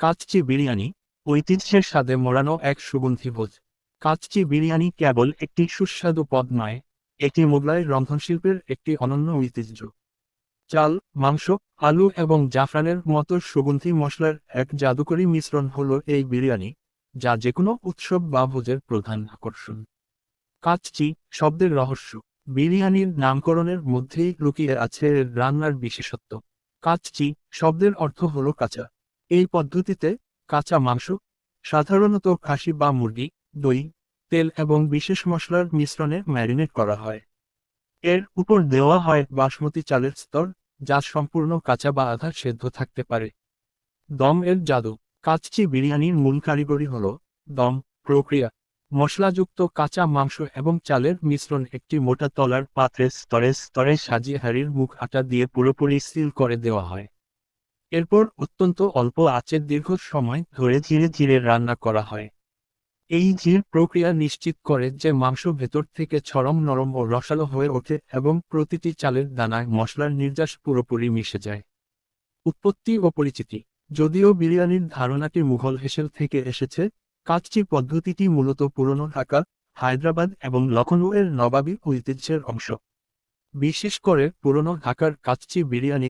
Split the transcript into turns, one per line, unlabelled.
কাচ্চি বিরিয়ানি ঐতিহ্যের স্বাদে মোড়ানো এক সুগন্ধি ভোজ। কাচ্চি বিরিয়ানি কেবল একটি সুস্বাদু পদ নয়, এটি মোগলাই রন্ধনশিল্পের একটি অনন্য ঐতিহ্য। চাল, মাংস, আলু এবং জাফরানের মতো সুগন্ধি মশলার এক জাদুকরী মিশ্রণ হলো এই বিরিয়ানি, যা যেকোনো উৎসব বা ভোজের প্রধান আকর্ষণ। কাচ্চি শব্দের রহস্য। বিরিয়ানির নামকরণের মধ্যেই লুকিয়ে আছে এর রান্নার বিশেষত্ব। কাচ্চি শব্দের অর্থ হলো কাঁচা। এই পদ্ধতিতে কাঁচা মাংস, সাধারণত খাসি বা মুরগি, দই, তেল এবং বিশেষ মশলার মিশ্রণে ম্যারিনেট করা হয়। এর উপর দেওয়া হয় বাসমতি চালের স্তর, যা সম্পূর্ণ কাঁচা বা আধা সেদ্ধ থাকতে পারে। দম এর জাদু। কাচ্চি বিরিয়ানির মূল কারিগরি হল দম প্রক্রিয়া। মশলাযুক্ত কাঁচা মাংস এবং চালের মিশ্রণ একটি মোটা তলার পাত্রে স্তরে স্তরে সাজিয়ে হাঁড়ির মুখ আটা দিয়ে পুরোপুরি সিল করে দেওয়া হয়। এরপর অত্যন্ত অল্প আঁচে দীর্ঘ সময় ধরে ধীরে ধীরে রান্না করা হয়। এই ধীর প্রক্রিয়া নিশ্চিত করে যে মাংস ভেতর থেকে চরম নরম ও রসালো হয়ে ওঠে এবং প্রতিটি চালের দানায় মশলার নির্যাস পুরোপুরি মিশে যায়। উৎপত্তি ও পরিচিতি। যদিও বিরিয়ানির ধারণাটি মুঘল হেসেল থেকে এসেছে, কাচ্চি পদ্ধতিটি মূলত পুরনো ঢাকা, হায়দ্রাবাদ এবং লখনউ এর নবাবী ঐতিহ্যের অংশ। বিশেষ করে পুরনো ঢাকার কাচ্চি বিরিয়ানি